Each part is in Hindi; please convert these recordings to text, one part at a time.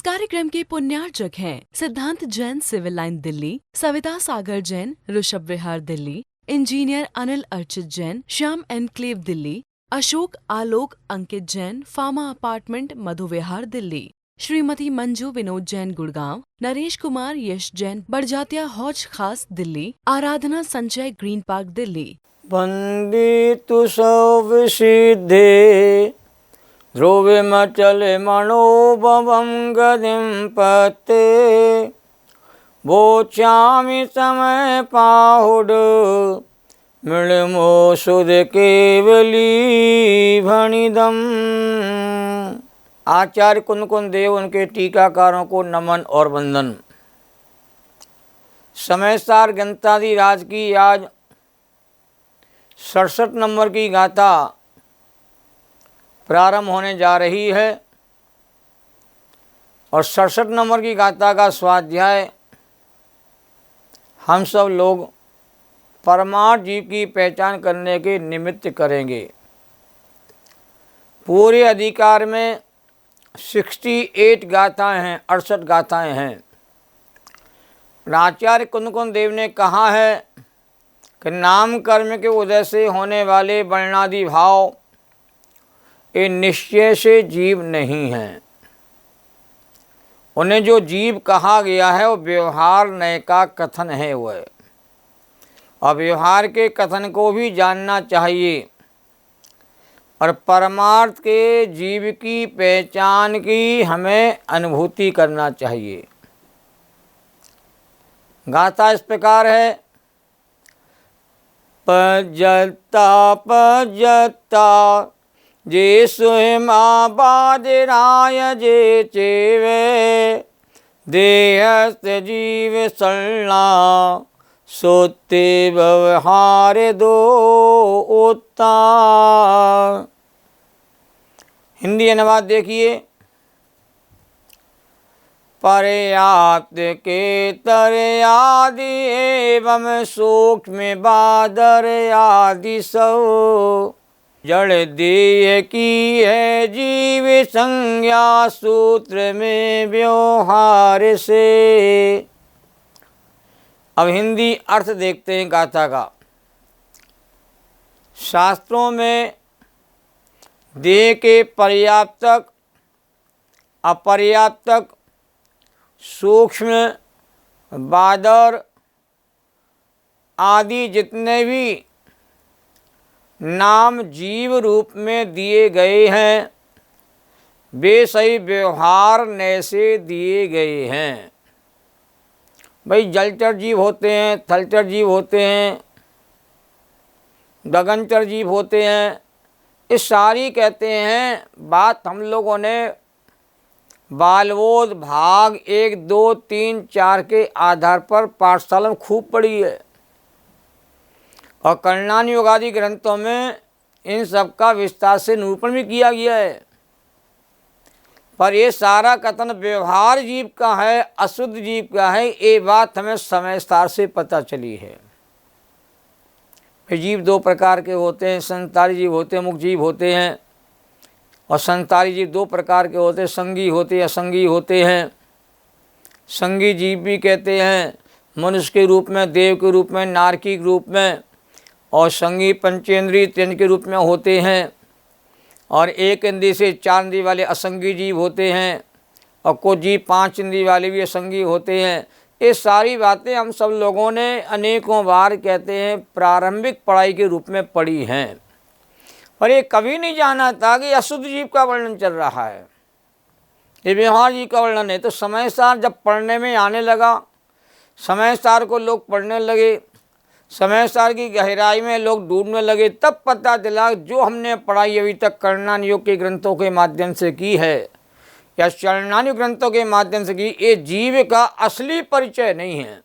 कार्यक्रम के पुण्यार्चक हैं सिद्धांत Jain civil line Delhi, Savita Sagar Jain Rishabh Vihar Delhi, engineer Anil Archit Jain Shyam enclave Delhi, Ashok आलोक अंकित जैन फार्मा अपार्टमेंट मधु विहार दिल्ली, श्रीमती मंजू विनोद जैन गुड़गांव, नरेश कुमार यश जैन बड़जात्या हौज खास दिल्ली, आराधना संचय ग्रीन पार्क दिल्ली। वंदितु सौविसिद्धे ध्रुवे मचले मनोभवं गतिं पते वोचामि समय पाहुड मृणमो सुध केवली भणिदम। आचार्य कुंद देव उनके टीकाकारों को नमन और वंदन। समयसार गणतादि राज की आज 67 नंबर की गाथा प्रारंभ होने जा रही है और 67 नंबर की गाथा का स्वाध्याय हम सब लोग परमार्थ जीव की पहचान करने के निमित्त करेंगे। पूरे अधिकार में 68 गाथाएं हैं, 68 गाथाएं हैं। आचार्य कुंद देव ने कहा है कि नाम कर्म के उदय से होने वाले वर्णादि भाव ये निश्चय से जीव नहीं हैं। उन्हें जो जीव कहा गया है वो व्यवहार नय का कथन है वह, और व्यवहार के कथन को भी जानना चाहिए और परमार्थ के जीव की पहचान की हमें अनुभूति करना चाहिए। गाथा इस प्रकार है। पजता पजता जे स्वयं बादराय जे चेवे देहस्त जीव सल्ला सोते व्यवहार दो ओता। हिंदी अनुवाद देखिए। पर्याप्त के तरे आदि एवं सूक्ष्म बादर आदि सौ जड़ देह की है जीव संज्ञा सूत्र में व्यवहार से। अब हिंदी अर्थ देखते हैं गाथा का। शास्त्रों में देह के पर्याप्तक अपर्याप्तक सूक्ष्म बादर आदि जितने भी नाम जीव रूप में दिए गए हैं वे सही व्यवहार नय से दिए गए हैं। भाई जलचर जीव होते हैं, थलचर जीव होते हैं, गगनचर जीव होते हैं। इस सारी कहते हैं बात हम लोगों ने बालबोध भाग 1, 2, 3, 4 के आधार पर पाठशाला में खूब पढ़ी है और कल्याण योग आदि ग्रंथों में इन सब का विस्तार से निरूपण भी किया गया है। पर ये सारा कथन व्यवहार जीव का है, अशुद्ध जीव का है, ये बात हमें समयसार से पता चली है। जीव दो प्रकार के होते हैं, संसारी जीव होते हैं, मुक्त जीव होते हैं। और संसारी जीव दो प्रकार के होते हैं, संगी होते हैं, असंगी होते हैं। संगी जीव भी कहते हैं मनुष्य के रूप में, देव के रूप में, नारकी के रूप में, और संगी पंचेंद्रीय तेज के रूप में होते हैं। और एक इंद्रिय से 4 इंद्रिय वाले असंगी जीव होते हैं और कुछ जीव 5 इंद्रिय वाले भी असंगी होते हैं। ये सारी बातें हम सब लोगों ने अनेकों बार कहते हैं प्रारंभिक पढ़ाई के रूप में पढ़ी हैं, पर ये कभी नहीं जाना था कि अशुद्ध जीव का वर्णन चल रहा है, ये व्यवहार जीव का वर्णन है। तो समयसार जब पढ़ने में आने लगा, समयसार को लोग पढ़ने लगे, समयसार की गहराई में लोग डूबने लगे, तब पता चला जो हमने पढ़ाई अभी तक कल्याण योग के ग्रंथों के माध्यम से की है या कल्याण ग्रंथों के माध्यम से की, ये जीव का असली परिचय नहीं है,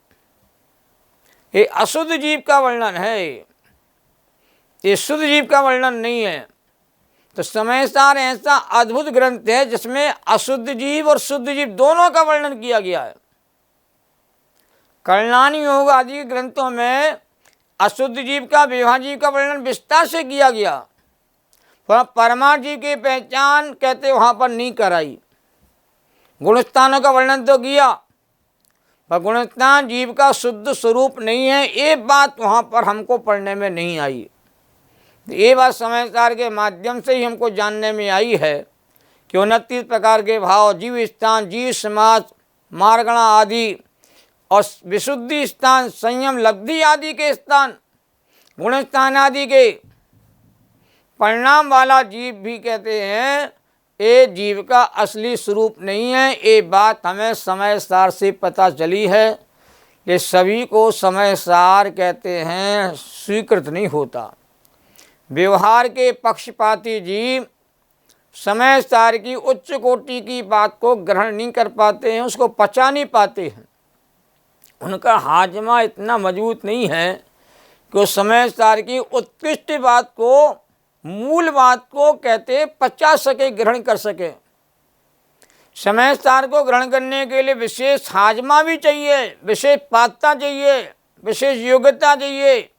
ये अशुद्ध जीव का वर्णन है, ये शुद्ध जीव का वर्णन नहीं है। तो समयसार ऐसा अद्भुत ग्रंथ है जिसमें अशुद्ध जीव और शुद्ध जीव दोनों का वर्णन किया गया है। कल्याण योग आदि ग्रंथों में अशुद्ध जीव का, व्यवहार जीव का वर्णन विस्तार से किया गया, पर परमार्थ जीव की पहचान कहते वहाँ पर नहीं कराई। गुणस्थानों का वर्णन तो किया, पर गुणस्थान जीव का शुद्ध स्वरूप नहीं है, ये बात वहाँ पर हमको पढ़ने में नहीं आई। ये बात समाचार के माध्यम से ही हमको जानने में आई है कि 29 प्रकार के भाव, जीव स्थान, जीव समाज, मार्गणा आदि और विशुद्धि स्थान, संयम, लब्धि आदि के स्थान, गुण स्थान आदि के परिणाम वाला जीव भी कहते हैं ये जीव का असली स्वरूप नहीं है। ये बात हमें समय सार से पता चली है, ये सभी को समय सार कहते हैं स्वीकृत नहीं होता। व्यवहार के पक्षपाती जीव समय सार की उच्च कोटि की बात को ग्रहण नहीं कर पाते हैं, उसको पचा नहीं पाते हैं। उनका हाजमा इतना मजबूत नहीं है कि वो समय सार की उत्कृष्ट बात को, मूल बात को कहते पचा सके, ग्रहण कर सके। समय सार को ग्रहण करने के लिए विशेष हाजमा भी चाहिए, विशेष पात्रता चाहिए, विशेष योग्यता चाहिए।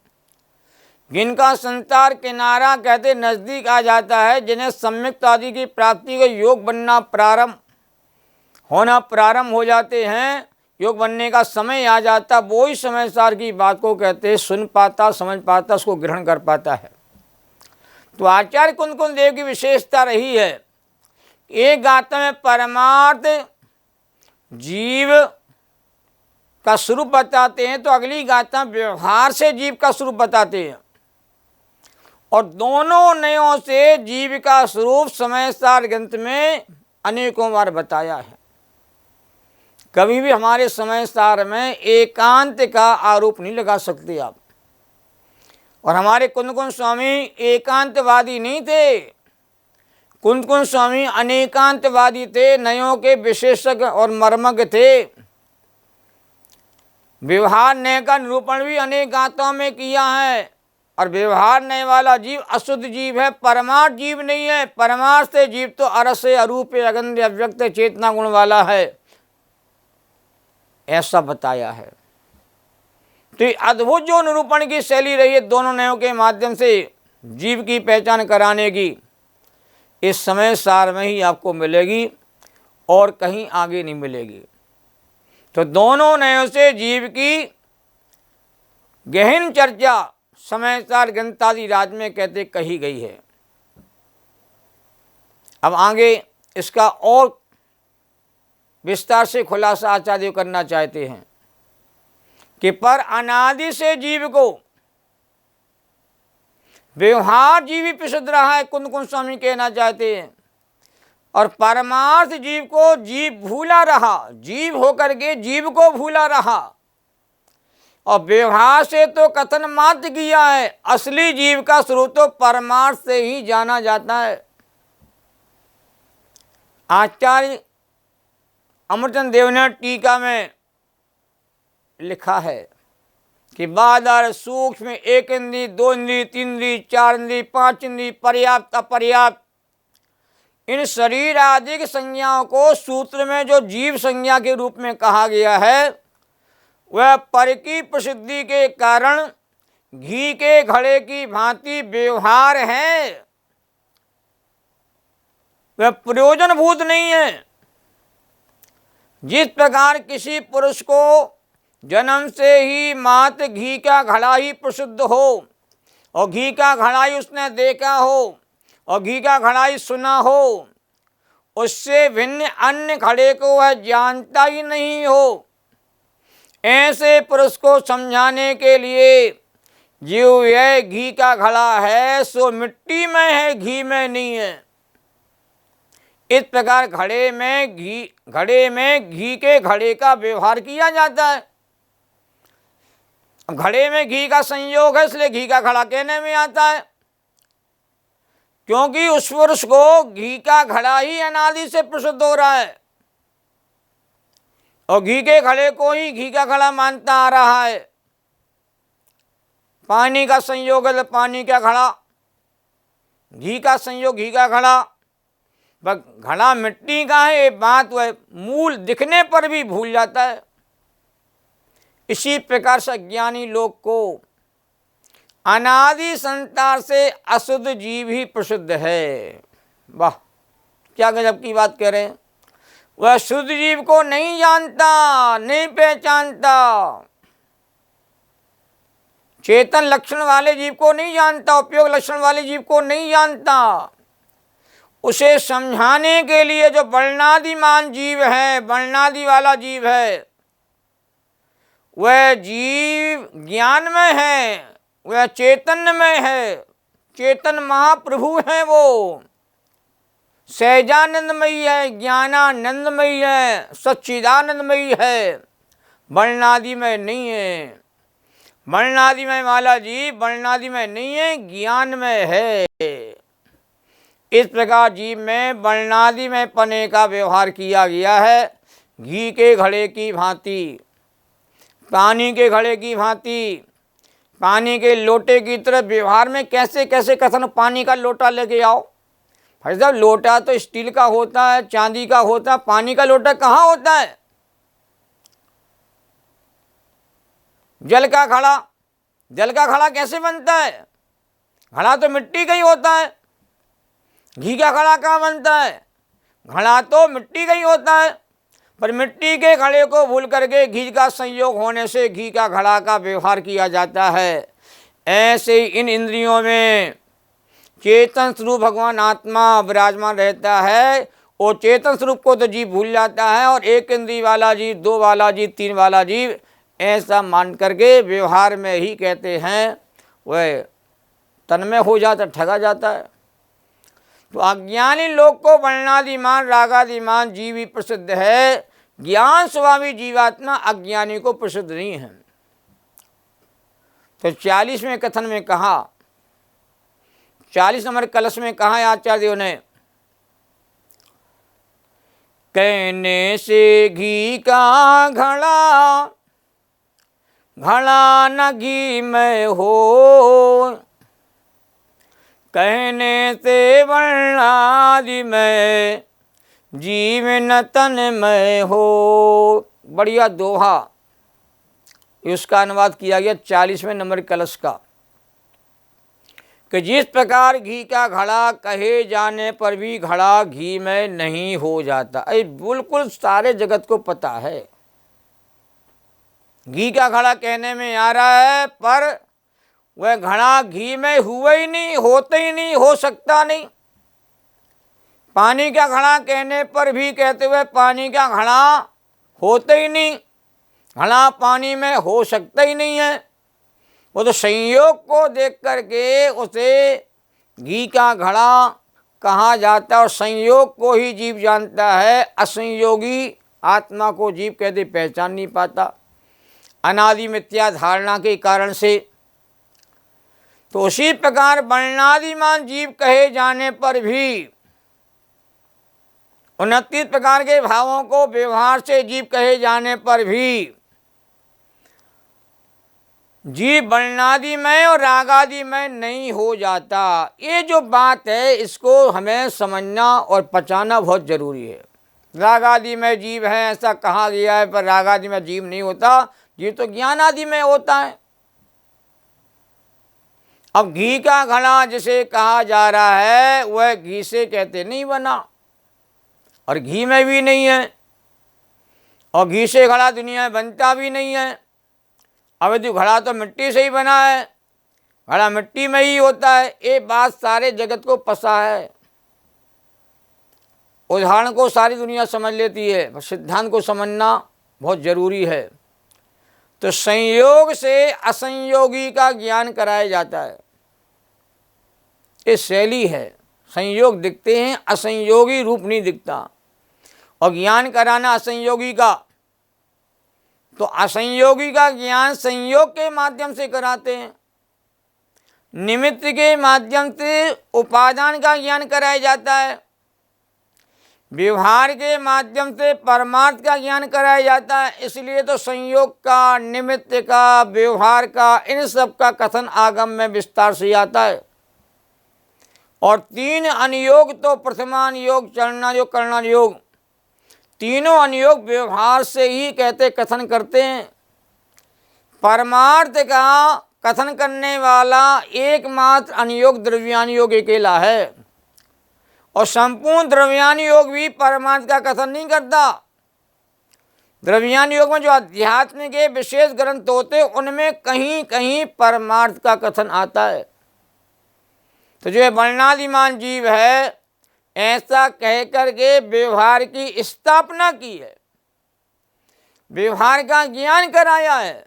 जिनका संसार किनारा कहते नज़दीक आ जाता है, जिन्हें सम्यक आदि की प्राप्ति का योग बनना प्रारंभ हो जाते हैं, योग बनने का समय आ जाता, वो ही समय सार की बात को कहते सुन पाता, समझ पाता, उसको ग्रहण कर पाता है। तो आचार्य कुंद कुंद देव की विशेषता रही है, एक गाथा में परमार्थ जीव का स्वरूप बताते हैं, तो अगली गाथा व्यवहार से जीव का स्वरूप बताते हैं। और दोनों नयों से जीव का स्वरूप समय सार ग्रंथ में अनेकों बार बताया है। कभी भी हमारे समय सार में एकांत का आरोप नहीं लगा सकते आप। और हमारे कुंद कुंद स्वामी एकांतवादी नहीं थे, कुंद कुंद स्वामी अनेकांतवादी थे, नयों के विशेषज्ञ और मर्मज्ञ थे। व्यवहार नय का निरूपण भी अनेक गाथाओं में किया है। और व्यवहार नय वाला जीव अशुद्ध जीव है, परमार्थ जीव नहीं है। परमार्थ से जीव तो अरस अरूप अगंध अव्यक्त चेतना गुण वाला है, ऐसा बताया है। तो अद्भुत जो निरूपण की शैली रही है दोनों नयों के माध्यम से जीव की पहचान कराने की, इस समय सार में ही आपको मिलेगी और कहीं आगे नहीं मिलेगी। तो दोनों नयों से जीव की गहन चर्चा समय सार ग्रंथादि राज में कहते कही गई है। अब आगे इसका और विस्तार से खुलासा आचार्य करना चाहते हैं कि पर अनादि से जीव को व्यवहार जीव ही प्रसिद्ध रहा है, कुंद कुंद स्वामी कहना चाहते हैं। और परमार्थ जीव को जीव भूला रहा, जीव होकर के जीव को भूला रहा। और व्यवहार से तो कथन मात्र किया है, असली जीव का स्रोत तो परमार्थ से ही जाना जाता है। आचार्य अमरचंद देव ने टीका में लिखा है कि बादर सूक्ष्म एक इंद्री, दो इंद्री, तीन इंद्री, चार इंद्री, पांच इंद्री, पर्याप्त अपर्याप्त, इन शरीर आदि की संज्ञाओं को सूत्र में जो जीव संज्ञा के रूप में कहा गया है, वह पर की प्रसिद्धि के कारण घी के घड़े की भांति व्यवहार है, वह प्रयोजनभूत नहीं है। जिस प्रकार किसी पुरुष को जन्म से ही मात्र घी का घड़ा ही प्रसिद्ध हो, और घी का घड़ा ही उसने देखा हो, और घी का घड़ा ही सुना हो, उससे भिन्न अन्य घड़े को वह जानता ही नहीं हो, ऐसे पुरुष को समझाने के लिए जो यह घी का घड़ा है सो मिट्टी में है, घी में नहीं है। इस प्रकार घड़े में घी के घड़े का व्यवहार किया जाता है। अब घड़े में घी का संयोग है, इसलिए घी का घड़ा कहने में आता है, क्योंकि उस पुरुष को घी का घड़ा ही अनादि से प्रसिद्ध हो रहा है, और घी के घड़े को ही घी का घड़ा मानता आ रहा है। पानी का संयोग है तो पानी का घड़ा, घी का संयोग घी का घड़ा, वह घड़ा मिट्टी का है, ये बात वह मूल दिखने पर भी भूल जाता है। इसी प्रकार से ज्ञानी लोग को अनादि संसार से अशुद्ध जीव ही प्रसिद्ध है। वाह, क्या गजब की बात कह रहे हैं। वह शुद्ध जीव को नहीं जानता, नहीं पहचानता, चेतन लक्षण वाले जीव को नहीं जानता, उपयोग लक्षण वाले जीव को नहीं जानता। उसे समझाने के लिए जो वर्णादिमान जीव है, वर्णादि वाला जीव है, वह जीव ज्ञानमय है, वह चैतन्यमय है, चेतन महाप्रभु है, वो सहजानंदमयी है, ज्ञानानंदमयी है, सच्चिदानंदमयी है, वर्णादिमय नहीं है। वर्णादिमय वाला जीव वर्णादिमय नहीं है, ज्ञानमय है। इस प्रकार जीव में वर्णादिमय पने का व्यवहार किया गया है। घी के घड़े की भांति, पानी के घड़े की भांति, पानी के लोटे की तरह व्यवहार में कैसे कैसे कथन, पानी का लोटा लेके आओ। भाई साहब, लोटा तो स्टील का होता है, चांदी का होता है, पानी का लोटा कहाँ होता है? जल का घड़ा, जल का घड़ा कैसे बनता है? घड़ा तो मिट्टी का ही होता है। घी का घड़ा कहाँ बनता है? घड़ा तो मिट्टी का ही होता है, पर मिट्टी के घड़े को भूल करके घी का संयोग होने से घी का घड़ा का व्यवहार किया जाता है। ऐसे ही इन इंद्रियों में चेतन स्वरूप भगवान आत्मा विराजमान रहता है। और चेतन स्वरूप को तो जीव भूल जाता है, और एक इंद्रिय वाला जीव, दो वाला जीव, तीन वाला जीव, ऐसा मान करके व्यवहार में ही कहते हैं वह तन्मय हो जाता, ठगा जाता है। तो अज्ञानी लोग को वर्णादिमान रागादिमान जीव ही प्रसिद्ध है, ज्ञान स्वभावी जीवात्मा अज्ञानी को प्रसिद्ध नहीं है। तो 40वें कथन में कहा, 40 नंबर कलश में कहा है आचार्य देव ने, कहने से घी का घड़ा, घड़ा न घी में हो, कहने से वर्णादि में जीव न तन में हो। बढ़िया दोहा, उसका अनुवाद किया गया 40वें नंबर कलश का, कि जिस प्रकार घी का घड़ा कहे जाने पर भी घड़ा घी में नहीं हो जाता। अरे बिल्कुल सारे जगत को पता है, घी का घड़ा कहने में आ रहा है, पर वह घड़ा घी में हुआ ही नहीं, होता ही नहीं, हो सकता नहीं। पानी का घड़ा कहने पर भी कहते हुए पानी का घड़ा होता ही नहीं, घड़ा पानी में हो सकता ही नहीं है। वो तो संयोग को देख करके उसे घी का घड़ा कहा जाता है, और संयोग को ही जीव जानता है, असंयोगी आत्मा को जीव कहते पहचान नहीं पाता, अनादि मिथ्या धारणा के कारण से। तो उसी प्रकार वर्णादिमान जीव कहे जाने पर भी 29 प्रकार के भावों को व्यवहार से जीव कहे जाने पर भी जीव वर्णादिमय और रागादिमय नहीं हो जाता। ये जो बात है इसको हमें समझना और पचाना बहुत जरूरी है। रागादिमय जीव है ऐसा कहा गया है, पर रागादिमय जीव नहीं होता, जीव तो ज्ञानादिमय होता है। अब घी का घड़ा जिसे कहा जा रहा है वह घी से कहते नहीं बना, और घी में भी नहीं है, और घी से घड़ा दुनिया में बनता भी नहीं है। अब यदि घड़ा तो मिट्टी से ही बना है, घड़ा मिट्टी में ही होता है, ये बात सारे जगत को पता है। उदाहरण को सारी दुनिया समझ लेती है, सिद्धांत को समझना बहुत जरूरी है। तो संयोग से असंयोगी का ज्ञान कराया जाता है, ये शैली है। संयोग दिखते हैं, असंयोगी रूप नहीं दिखता, और ज्ञान कराना असंयोगी का, तो असंयोगी का ज्ञान संयोग के माध्यम से कराते हैं, निमित्त के माध्यम से उपादान का ज्ञान कराया जाता है, व्यवहार के माध्यम से परमार्थ का ज्ञान कराया जाता है। इसलिए तो संयोग का, निमित्त का, व्यवहार का, इन सब का कथन आगम में विस्तार से आता है। और 3 अनुयोग तो प्रथमानुयोग, चरणायोग, करणायोग, तीनों अनुयोग व्यवहार से ही कहते कथन करते हैं। परमार्थ का कथन करने वाला एकमात्र अनुयोग द्रव्यानुयोग अकेला है, और संपूर्ण द्रव्यान योग भी परमार्थ का कथन नहीं करता। द्रव्यान योग में जो अध्यात्म के विशेष ग्रंथ होते हैं उनमें कहीं कहीं परमार्थ का कथन आता है। तो जो वर्णादिमान जीव है ऐसा कह करके व्यवहार की स्थापना की है, व्यवहार का ज्ञान कराया है,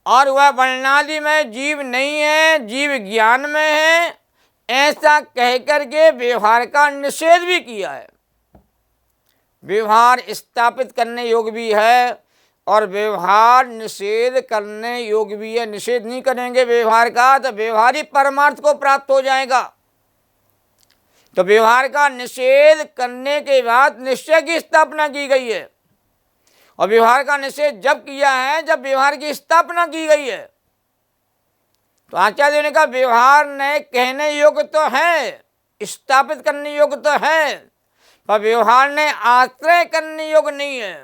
और वह वर्णादि में जीव नहीं है, जीव ज्ञान में है, ऐसा कह करके व्यवहार का निषेध भी किया है। व्यवहार स्थापित करने योग्य भी है और व्यवहार निषेध करने योग्य भी है। निषेध नहीं करेंगे व्यवहार का तो व्यवहार ही परमार्थ को प्राप्त हो जाएगा। तो व्यवहार का निषेध करने के बाद निश्चय की स्थापना की गई है, और व्यवहार का निषेध जब किया है जब व्यवहार की स्थापना की गई है। तो आचार्य ने कहा व्यवहार ने कहने योग्य तो है, स्थापित करने योग्य तो है, पर व्यवहार ने आश्रय करने योग्य नहीं है,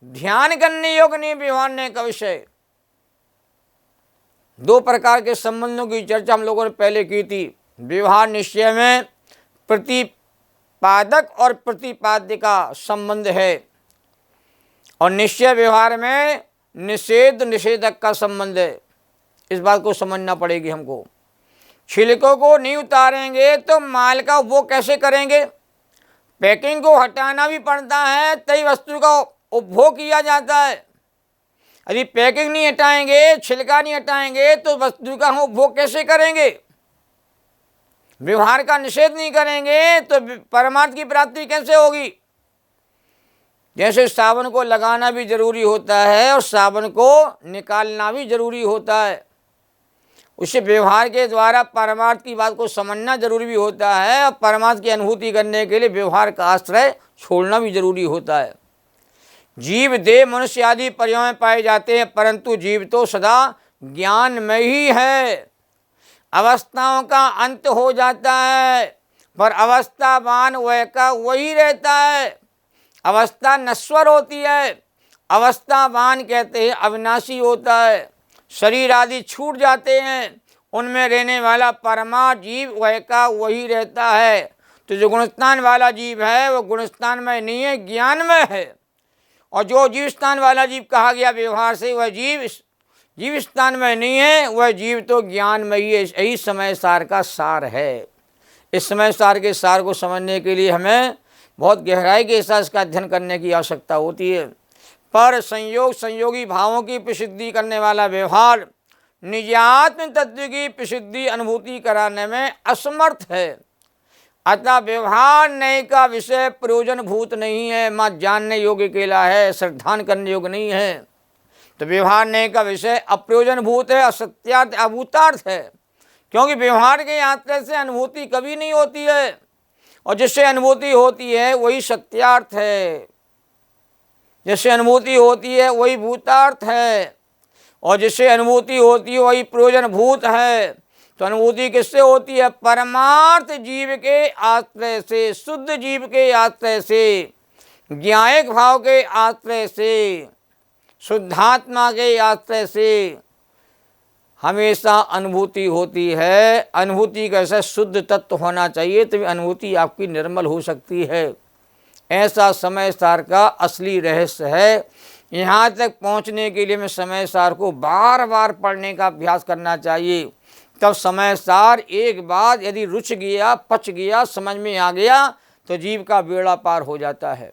ध्यान करने योग्य नहीं। व्यवहार ने का विषय दो प्रकार के संबंधों की चर्चा हम लोगों ने पहले की थी। व्यवहार निश्चय में प्रतिपादक और प्रतिपाद्य का संबंध है, और निश्चय व्यवहार में निषेध निषेधक का संबंध है। इस बात को समझना पड़ेगी हमको। छिलकों को नहीं उतारेंगे तो माल का उपभोग कैसे करेंगे? पैकिंग को हटाना भी पड़ता है तभी वस्तु का उपभोग किया जाता है। यदि पैकिंग नहीं हटाएंगे, छिलका नहीं हटाएंगे तो वस्तु का हम उपभोग कैसे करेंगे? व्यवहार का निषेध नहीं करेंगे तो परमार्थ की प्राप्ति कैसे होगी? जैसे साबुन को लगाना भी जरूरी होता है और साबुन को निकालना भी जरूरी होता है, उससे व्यवहार के द्वारा परमार्थ की बात को समझना जरूरी भी होता है, और परमार्थ की अनुभूति करने के लिए व्यवहार का आश्रय छोड़ना भी जरूरी होता है। जीव देह मनुष्य आदि पर्यायों में पाए जाते हैं, परंतु जीव तो सदा ज्ञान में ही है। अवस्थाओं का अंत हो जाता है पर अवस्थावान वह का वही रहता है। अवस्था नश्वर होती है, अवस्थावान कहते हैं अविनाशी होता है। शरीर आदि छूट जाते हैं, उनमें रहने वाला परमा जीव वह का वही रहता है। तो जो गुणस्थान वाला जीव है वो गुणस्थान में नहीं है, ज्ञान में है। और जो जीव स्थान वाला जीव कहा गया व्यवहार से, वह जीव स्थान में नहीं है, वह जीव तो ज्ञान में ही है। यही समय सार का सार है। इस समय सार के सार को समझने के लिए हमें बहुत गहराई के साथ इसका अध्ययन करने की आवश्यकता होती है। पर संयोग संयोगी भावों की प्रसिद्धि करने वाला व्यवहार निजात्म तत्व की प्रसिद्धि अनुभूति कराने में असमर्थ है। अतः व्यवहार नए का विषय प्रयोजन भूत नहीं है, मात्र जानने योग्य केला है, श्रद्धान करने योग्य नहीं है। तो व्यवहार नए का विषय अप्रयोजन भूत है, असत्यार्थ अभूतार्थ है, क्योंकि व्यवहार के यात्रा से अनुभूति कभी नहीं होती है, और जिससे अनुभूति होती है वही सत्यार्थ है, जिससे अनुभूति होती है वही भूतार्थ है, और जिससे अनुभूति होती है वही प्रयोजन भूत है। तो अनुभूति किससे होती है? परमार्थ जीव के आश्रय से, शुद्ध जीव के आश्रय से, ज्ञायक भाव के आश्रय से, शुद्धात्मा के आश्रय से हमेशा अनुभूति होती है। अनुभूति कैसा? शुद्ध तत्व होना चाहिए तभी अनुभूति आपकी निर्मल हो सकती है। ऐसा समय सार का असली रहस्य है। यहाँ तक पहुँचने के लिए हमें समय सार को बार बार पढ़ने का अभ्यास करना चाहिए। तब समय सार एक बार यदि रुच गया, पच गया, समझ में आ गया तो जीव का बेड़ा पार हो जाता है।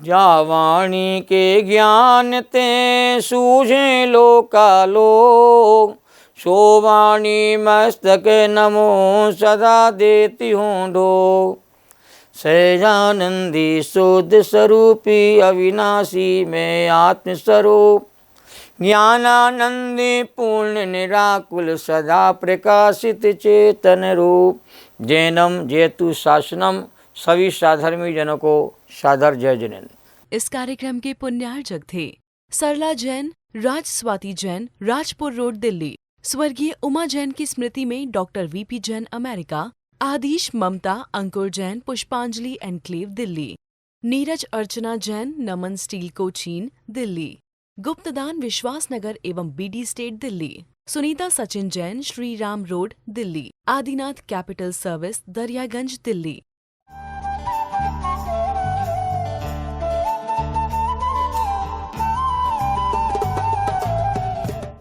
जा वाणी के ज्ञान ते सूझे लोकालोक, सो वाणी मस्तक नमो सदा देती हूँ ढोक। सहजानंदी शुद्ध स्वरूपी अविनाशी में आत्मस्वरूप, ज्ञानानंदी पूर्ण निराकुल सदा प्रकाशित चेतन रूप। जैनम जयतु शासनम, सभी साधर्मी जनों को सादर जय जिनेन्द्र। इस कार्यक्रम के पुण्यार्जक थे सरला जैन, राज स्वाति जैन, राजपुर रोड, दिल्ली। स्वर्गीय उमा जैन की स्मृति में doctor VP Jain, America. Adish Mamta Ankur Jain, Pushpanjali enclave, Delhi. Neeraj Archana Jain, Naman steel, Cochin, Delhi. गुप्तदान विश्वास नगर एवं BD state, Delhi. Sunita Sachin Jain, Shri Ram road, Delhi. Adinath capital service, Daryaganj, Delhi.